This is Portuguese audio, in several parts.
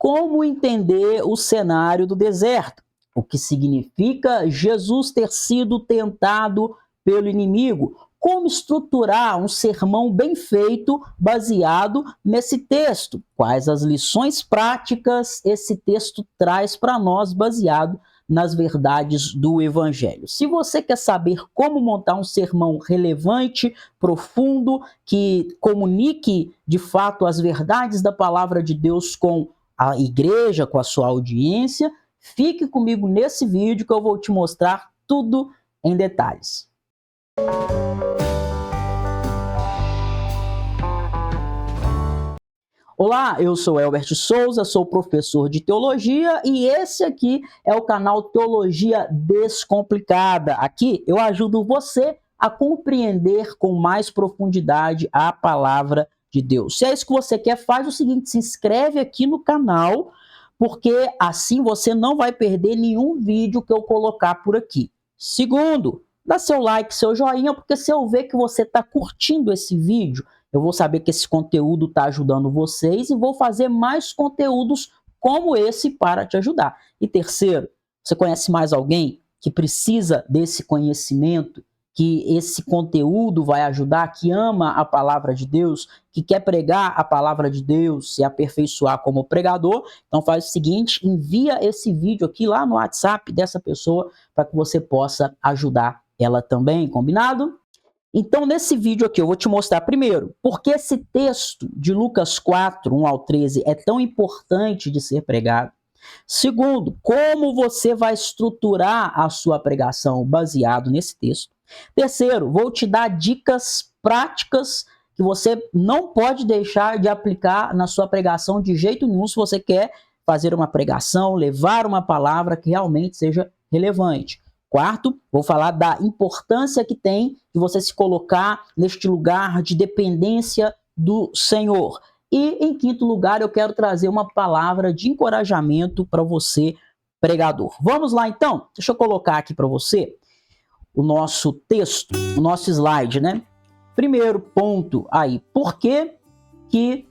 como entender o cenário do deserto, o que significa Jesus ter sido tentado pelo inimigo, como estruturar um sermão bem feito baseado nesse texto, quais as lições práticas esse texto traz para nós baseado nas verdades do Evangelho. Se você quer saber como montar um sermão relevante, profundo, que comunique de fato as verdades da palavra de Deus com a igreja, com a sua audiência, fique comigo nesse vídeo que eu vou te mostrar tudo em detalhes. Olá, eu sou Elbert Souza, sou professor de teologia e esse aqui é o canal Teologia Descomplicada. Aqui eu ajudo você a compreender com mais profundidade a palavra de Deus. Se é isso que você quer, faz o seguinte, se inscreve aqui no canal, porque assim você não vai perder nenhum vídeo que eu colocar por aqui. Segundo, dá seu like, seu joinha, porque se eu ver que você está curtindo esse vídeo, eu vou saber que esse conteúdo está ajudando vocês e vou fazer mais conteúdos como esse para te ajudar. E terceiro, você conhece mais alguém que precisa desse conhecimento, que esse conteúdo vai ajudar, que ama a palavra de Deus, que quer pregar a palavra de Deus, se aperfeiçoar como pregador? Então faz o seguinte, envia esse vídeo aqui lá no WhatsApp dessa pessoa para que você possa ajudar ela também, combinado? Então, nesse vídeo aqui, eu vou te mostrar primeiro por que esse texto de Lucas 4, 1 ao 13 é tão importante de ser pregado. Segundo, como você vai estruturar a sua pregação baseado nesse texto. Terceiro, vou te dar dicas práticas que você não pode deixar de aplicar na sua pregação de jeito nenhum se você quer fazer uma pregação, levar uma palavra que realmente seja relevante. Quarto, vou falar da importância que tem de você se colocar neste lugar de dependência do Senhor. E, em quinto lugar, eu quero trazer uma palavra de encorajamento para você, pregador. Vamos lá, então? Deixa eu colocar aqui para você o nosso texto, o nosso slide, né? Primeiro ponto aí, por que que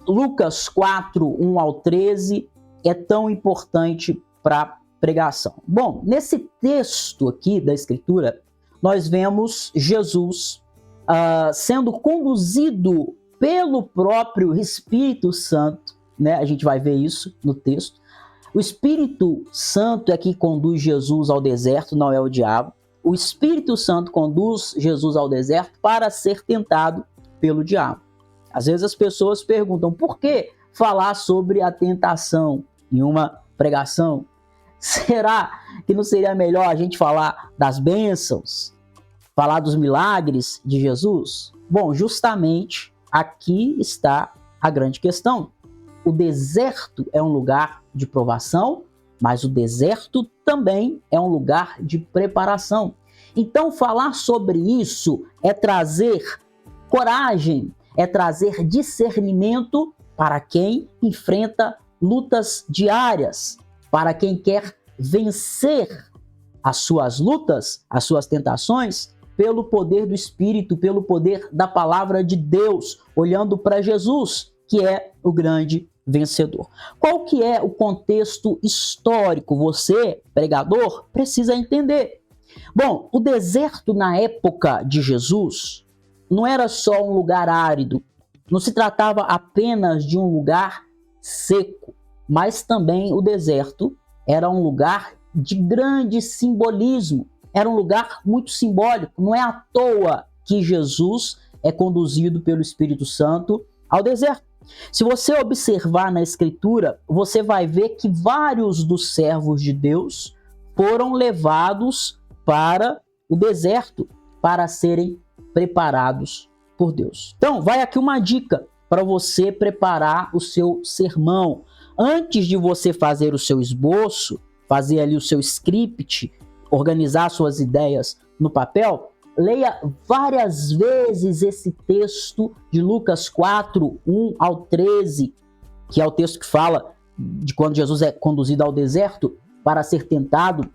Lucas 4, 1 ao 13 é tão importante para pregação? Bom, nesse texto aqui da Escritura, nós vemos Jesus sendo conduzido pelo próprio Espírito Santo, né? A gente vai ver isso no texto. O Espírito Santo é que conduz Jesus ao deserto, não é o diabo. O Espírito Santo conduz Jesus ao deserto para ser tentado pelo diabo. Às vezes as pessoas perguntam, por que falar sobre a tentação em uma pregação? Será que não seria melhor a gente falar das bênçãos, falar dos milagres de Jesus? Bom, justamente aqui está a grande questão. O deserto é um lugar de provação, mas o deserto também é um lugar de preparação. Então, falar sobre isso é trazer coragem, é trazer discernimento para quem enfrenta lutas diárias, para quem quer vencer as suas lutas, as suas tentações, pelo poder do Espírito, pelo poder da palavra de Deus, olhando para Jesus, que é o grande vencedor. Qual que é o contexto histórico? Você, pregador, precisa entender. Bom, o deserto na época de Jesus não era só um lugar árido, não se tratava apenas de um lugar seco, mas também o deserto era um lugar de grande simbolismo, era um lugar muito simbólico. Não é à toa que Jesus é conduzido pelo Espírito Santo ao deserto. Se você observar na Escritura, você vai ver que vários dos servos de Deus foram levados para o deserto para serem preparados por Deus. Então, vai aqui uma dica para você preparar o seu sermão. Antes de você fazer o seu esboço, fazer ali o seu script, organizar suas ideias no papel, leia várias vezes esse texto de Lucas 4, 1 ao 13, que é o texto que fala de quando Jesus é conduzido ao deserto para ser tentado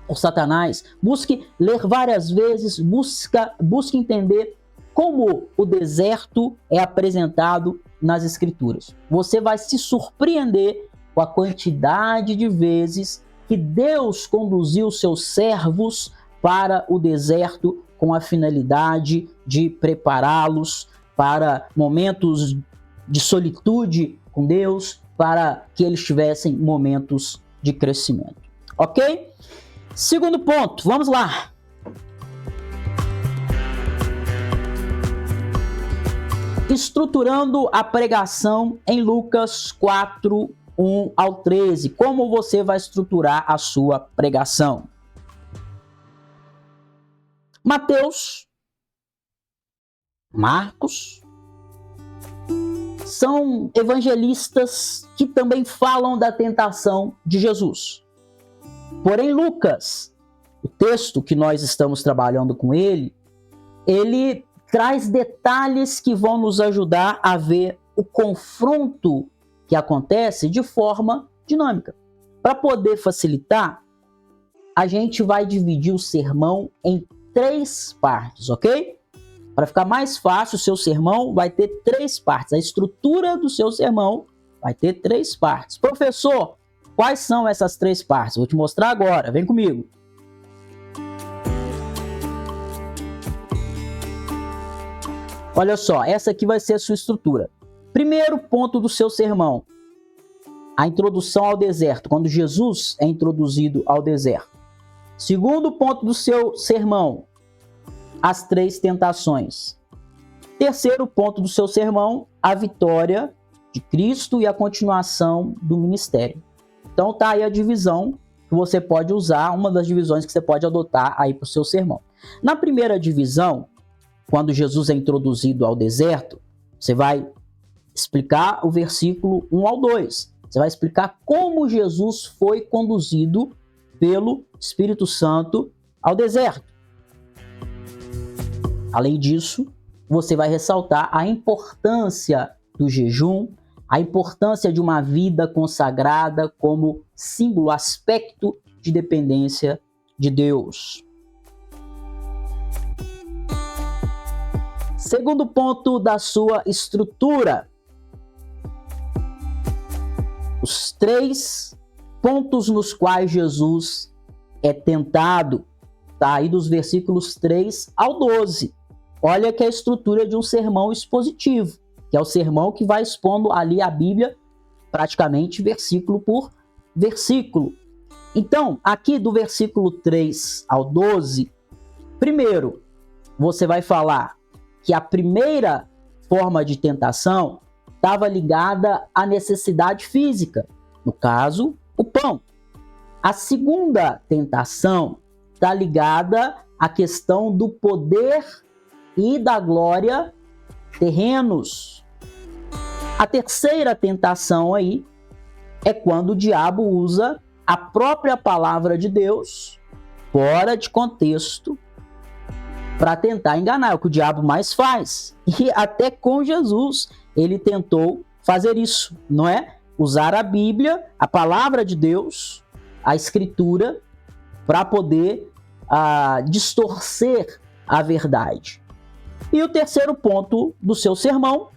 por Satanás. Busque ler várias vezes, busque entender como o deserto é apresentado nas Escrituras. Você vai se surpreender com a quantidade de vezes que Deus conduziu seus servos para o deserto com a finalidade de prepará-los para momentos de solitude com Deus, para que eles tivessem momentos de crescimento. Ok? Segundo ponto, vamos lá. Estruturando a pregação em Lucas 4, 1 ao 13. Como você vai estruturar a sua pregação? Mateus, Marcos, são evangelistas que também falam da tentação de Jesus. Porém, Lucas, o texto que nós estamos trabalhando com ele traz detalhes que vão nos ajudar a ver o confronto que acontece de forma dinâmica. Para poder facilitar, a gente vai dividir o sermão em 3 partes, ok? Para ficar mais fácil, o seu sermão vai ter 3 partes. A estrutura do seu sermão vai ter 3 partes. Professor, quais são essas 3 partes? Vou te mostrar agora, vem comigo. Olha só, essa aqui vai ser a sua estrutura. Primeiro ponto do seu sermão, a introdução ao deserto, quando Jesus é introduzido ao deserto. Segundo ponto do seu sermão, as 3 tentações. Terceiro ponto do seu sermão, a vitória de Cristo e a continuação do ministério. Então tá aí a divisão que você pode usar, uma das divisões que você pode adotar aí para o seu sermão. Na primeira divisão, quando Jesus é introduzido ao deserto, você vai explicar o versículo 1 ao 2. Você vai explicar como Jesus foi conduzido pelo Espírito Santo ao deserto. Além disso, você vai ressaltar a importância do jejum, a importância de uma vida consagrada como símbolo, aspecto de dependência de Deus. Segundo ponto da sua estrutura, os 3 pontos nos quais Jesus é tentado, tá aí dos versículos 3 ao 12. Olha que é a estrutura de um sermão expositivo, que é o sermão que vai expondo ali a Bíblia praticamente versículo por versículo. Então, aqui do versículo 3 ao 12, primeiro, você vai falar que a primeira forma de tentação estava ligada à necessidade física, no caso, o pão. A segunda tentação está ligada à questão do poder e da glória terrenos. A terceira tentação aí é quando o diabo usa a própria palavra de Deus fora de contexto para tentar enganar. É o que o diabo mais faz. E até com Jesus ele tentou fazer isso, não é? Usar a Bíblia, a palavra de Deus, a Escritura, para poder distorcer a verdade. E o terceiro ponto do seu sermão,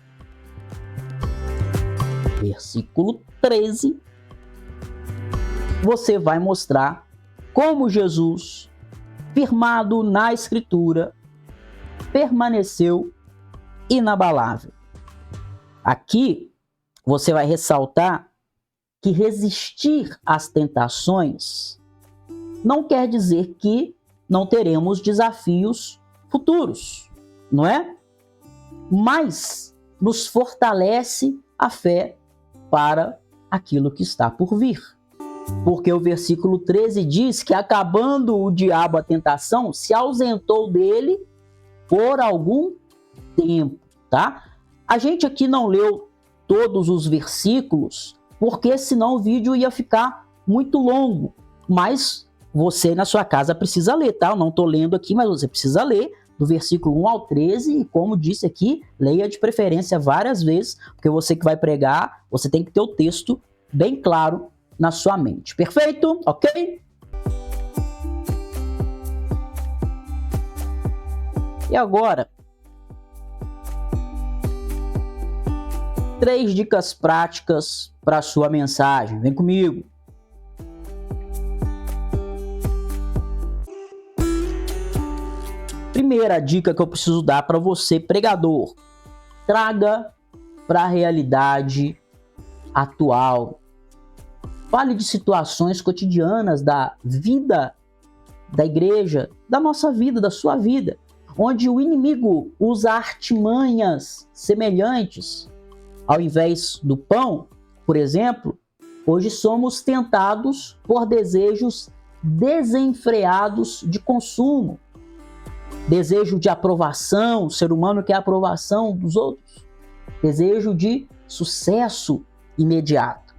versículo 13, você vai mostrar como Jesus, firmado na Escritura, permaneceu inabalável. Aqui você vai ressaltar que resistir às tentações não quer dizer que não teremos desafios futuros, não é? Mas nos fortalece a fé para aquilo que está por vir. Porque o versículo 13 diz que, acabando o diabo a tentação, se ausentou dele por algum tempo, tá? A gente aqui não leu todos os versículos, porque senão o vídeo ia ficar muito longo. Mas você na sua casa precisa ler, tá? Eu não estou lendo aqui, mas você precisa ler do versículo 1 ao 13, e como disse aqui, leia de preferência várias vezes, porque você que vai pregar, você tem que ter o texto bem claro na sua mente. Perfeito? Ok? E agora, 3 dicas práticas para a sua mensagem. Vem comigo. Primeira dica que eu preciso dar para você, pregador: traga para a realidade atual. Fale de situações cotidianas da vida da igreja, da nossa vida, da sua vida, onde o inimigo usa artimanhas semelhantes. Ao invés do pão, por exemplo, hoje somos tentados por desejos desenfreados de consumo. Desejo de aprovação, o ser humano quer a aprovação dos outros. Desejo de sucesso imediato.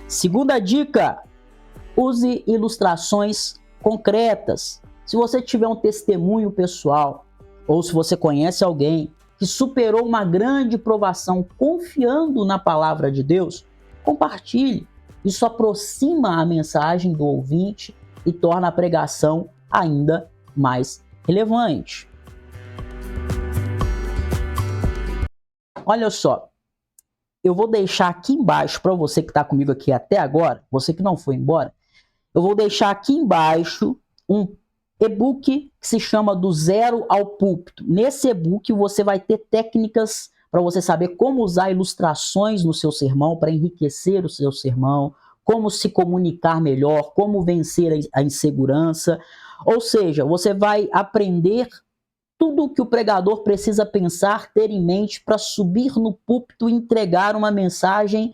Segunda dica: use ilustrações concretas. Se você tiver um testemunho pessoal, ou se você conhece alguém que superou uma grande provação confiando na palavra de Deus, compartilhe. Isso aproxima a mensagem do ouvinte e torna a pregação ainda mais relevante. Olha só, eu vou deixar aqui embaixo, para você que está comigo aqui até agora, você que não foi embora, eu vou deixar aqui embaixo um e-book que se chama Do Zero ao Púlpito. Nesse e-book você vai ter técnicas para você saber como usar ilustrações no seu sermão para enriquecer o seu sermão, como se comunicar melhor, como vencer a insegurança. Ou seja, você vai aprender tudo o que o pregador precisa pensar, ter em mente para subir no púlpito e entregar uma mensagem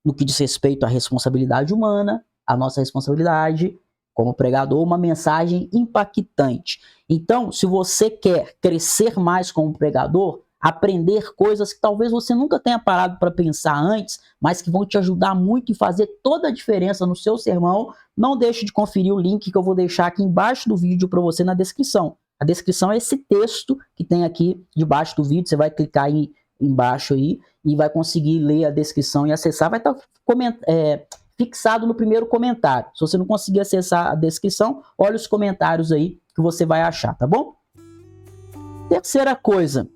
no que diz respeito à responsabilidade humana, a nossa responsabilidade como pregador, uma mensagem impactante. Então, se você quer crescer mais como pregador, aprender coisas que talvez você nunca tenha parado para pensar antes, mas que vão te ajudar muito e fazer toda a diferença no seu sermão, não deixe de conferir o link que eu vou deixar aqui embaixo do vídeo para você na descrição. A descrição é esse texto que tem aqui debaixo do vídeo, você vai clicar aí embaixo aí e vai conseguir ler a descrição e acessar, vai estar fixado no primeiro comentário. Se você não conseguir acessar a descrição, olha os comentários aí que você vai achar, tá bom? Terceira coisa,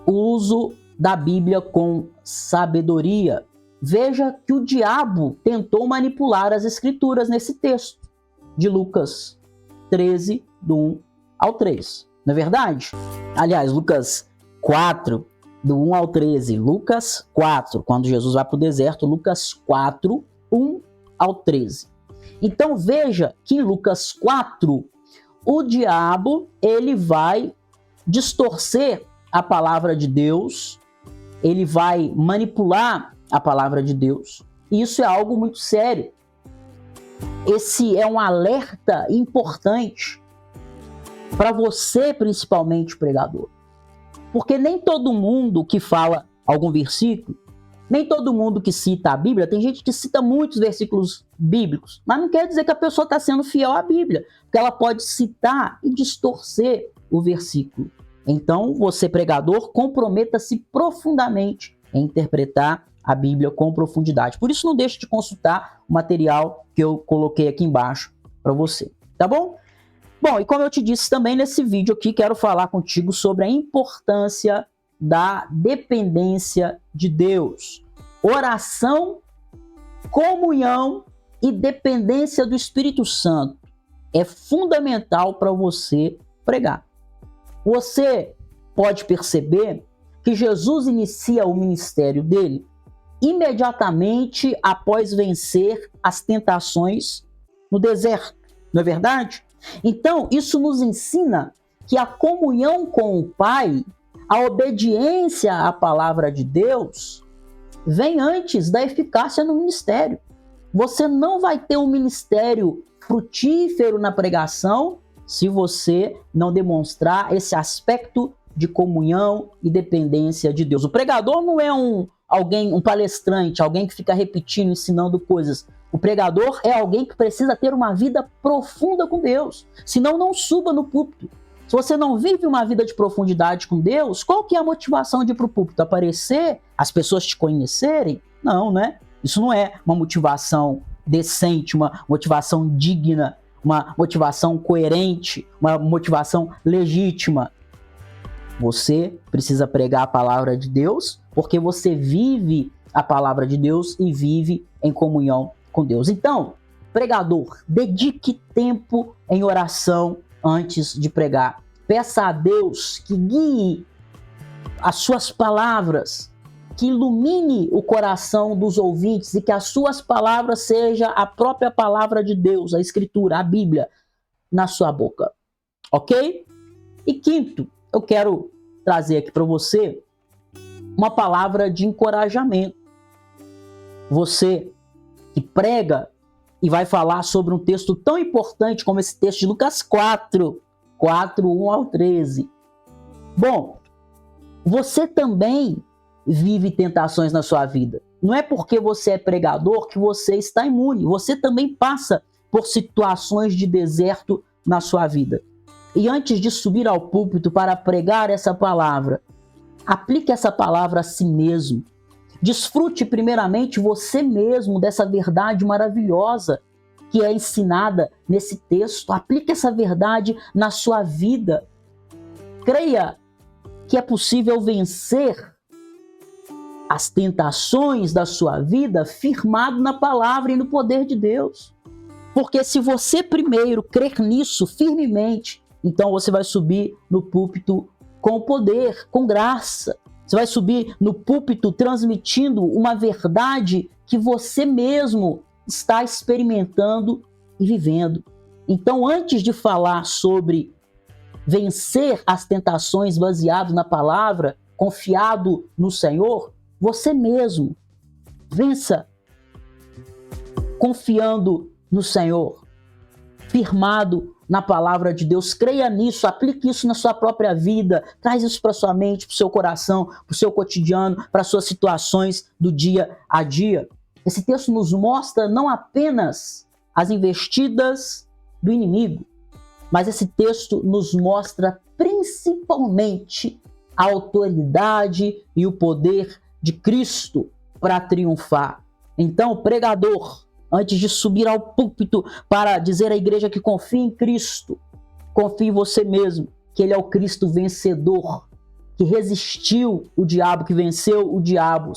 o uso da Bíblia com sabedoria. Veja que o diabo tentou manipular as escrituras nesse texto de Lucas 13, do 1 ao 3. Não é verdade? Aliás, Lucas 4, do 1 ao 13. Lucas 4, quando Jesus vai para o deserto. Lucas 4, 1 ao 13. Então veja que em Lucas 4, o diabo ele vai distorcer a palavra de Deus, ele vai manipular a palavra de Deus. E isso é algo muito sério. Esse é um alerta importante para você, principalmente pregador. Porque nem todo mundo que fala algum versículo, nem todo mundo que cita a Bíblia, tem gente que cita muitos versículos bíblicos, mas não quer dizer que a pessoa está sendo fiel à Bíblia, porque ela pode citar e distorcer o versículo. Então, você, pregador, comprometa-se profundamente em interpretar a Bíblia com profundidade. Por isso, não deixe de consultar o material que eu coloquei aqui embaixo para você, tá bom? Bom, e como eu te disse também nesse vídeo aqui, quero falar contigo sobre a importância da dependência de Deus. Oração, comunhão e dependência do Espírito Santo é fundamental para você pregar. Você pode perceber que Jesus inicia o ministério dele imediatamente após vencer as tentações no deserto, não é verdade? Então, isso nos ensina que a comunhão com o Pai, a obediência à palavra de Deus, vem antes da eficácia no ministério. Você não vai ter um ministério frutífero na pregação se você não demonstrar esse aspecto de comunhão e dependência de Deus. O pregador não é um palestrante, alguém que fica repetindo, ensinando coisas. O pregador é alguém que precisa ter uma vida profunda com Deus, senão não suba no púlpito. Se você não vive uma vida de profundidade com Deus, qual que é a motivação de ir para o púlpito? Aparecer? As pessoas te conhecerem? Não, né? Isso não é uma motivação decente, uma motivação digna, uma motivação coerente, uma motivação legítima. Você precisa pregar a palavra de Deus, porque você vive a palavra de Deus e vive em comunhão com Deus. Então, pregador, dedique tempo em oração antes de pregar. Peça a Deus que guie as suas palavras, que ilumine o coração dos ouvintes e que as suas palavras sejam a própria palavra de Deus, a Escritura, a Bíblia, na sua boca. Ok? E quinto, eu quero trazer aqui para você uma palavra de encorajamento. Você que prega e vai falar sobre um texto tão importante como esse texto de Lucas 4, 1 ao 13. Bom, você também vive tentações na sua vida. Não é porque você é pregador que você está imune. Você também passa por situações de deserto na sua vida. E antes de subir ao púlpito para pregar essa palavra, aplique essa palavra a si mesmo. Desfrute primeiramente você mesmo dessa verdade maravilhosa que é ensinada nesse texto. Aplique essa verdade na sua vida. Creia que é possível vencer as tentações da sua vida firmado na palavra e no poder de Deus. Porque se você primeiro crer nisso firmemente, então você vai subir no púlpito com poder, com graça. Você vai subir no púlpito transmitindo uma verdade que você mesmo está experimentando e vivendo. Então, antes de falar sobre vencer as tentações baseado na palavra, confiado no Senhor, você mesmo vença confiando no Senhor, firmado na palavra de Deus. Creia nisso, aplique isso na sua própria vida, traz isso para sua mente, para o seu coração, para o seu cotidiano, para as suas situações do dia a dia. Esse texto nos mostra não apenas as investidas do inimigo, mas esse texto nos mostra principalmente a autoridade e o poder de Cristo para triunfar. Então, pregador, antes de subir ao púlpito para dizer à igreja que confia em Cristo, confie em você mesmo, que Ele é o Cristo vencedor, que resistiu o diabo, que venceu o diabo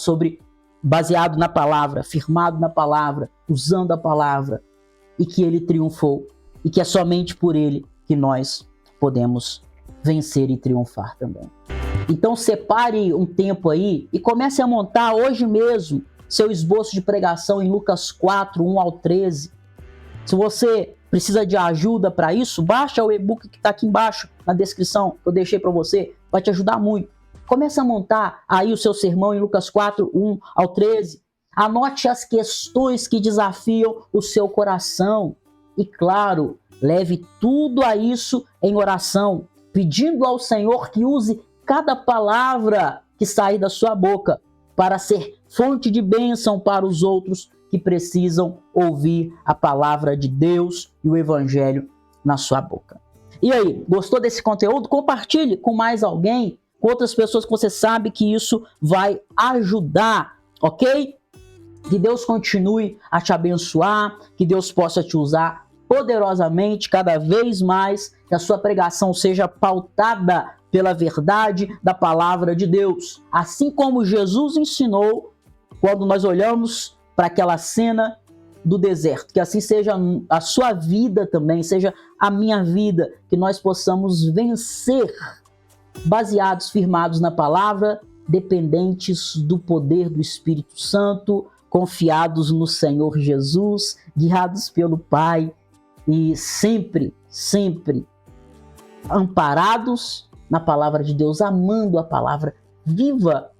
baseado na palavra, firmado na palavra, usando a palavra, e que Ele triunfou, e que é somente por Ele que nós podemos vencer e triunfar também. Então separe um tempo aí e comece a montar hoje mesmo seu esboço de pregação em Lucas 4, 1 ao 13. Se você precisa de ajuda para isso, baixa o e-book que está aqui embaixo na descrição, que eu deixei para você, vai te ajudar muito. Comece a montar aí o seu sermão em Lucas 4, 1 ao 13. Anote as questões que desafiam o seu coração. E claro, leve tudo a isso em oração, pedindo ao Senhor que use cada palavra que sair da sua boca para ser fonte de bênção para os outros que precisam ouvir a palavra de Deus e o Evangelho na sua boca. E aí, gostou desse conteúdo? Compartilhe com mais alguém, com outras pessoas que você sabe que isso vai ajudar, ok? Que Deus continue a te abençoar, que Deus possa te usar poderosamente cada vez mais, que a sua pregação seja pautada pela verdade da palavra de Deus. Assim como Jesus ensinou quando nós olhamos para aquela cena do deserto. Que assim seja a sua vida também, seja a minha vida, que nós possamos vencer baseados, firmados na palavra, dependentes do poder do Espírito Santo, confiados no Senhor Jesus, guiados pelo Pai e sempre, sempre amparados na palavra de Deus, amando a palavra. Viva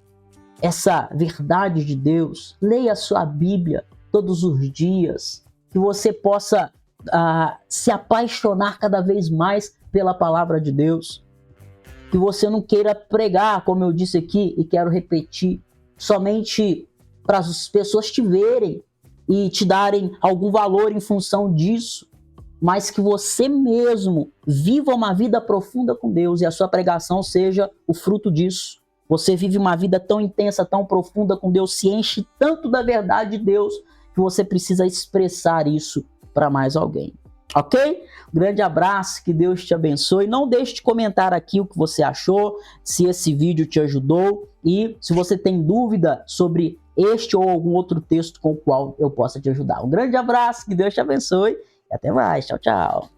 essa verdade de Deus. Leia a sua Bíblia todos os dias, que você possa se apaixonar cada vez mais pela palavra de Deus. Que você não queira pregar, como eu disse aqui e quero repetir, somente para as pessoas te verem e te darem algum valor em função disso, mas que você mesmo viva uma vida profunda com Deus e a sua pregação seja o fruto disso. Você vive uma vida tão intensa, tão profunda com Deus, se enche tanto da verdade de Deus, que você precisa expressar isso para mais alguém. Ok? Grande abraço, que Deus te abençoe. Não deixe de comentar aqui o que você achou, se esse vídeo te ajudou e se você tem dúvida sobre este ou algum outro texto com o qual eu possa te ajudar. Um grande abraço, que Deus te abençoe e até mais. Tchau, tchau.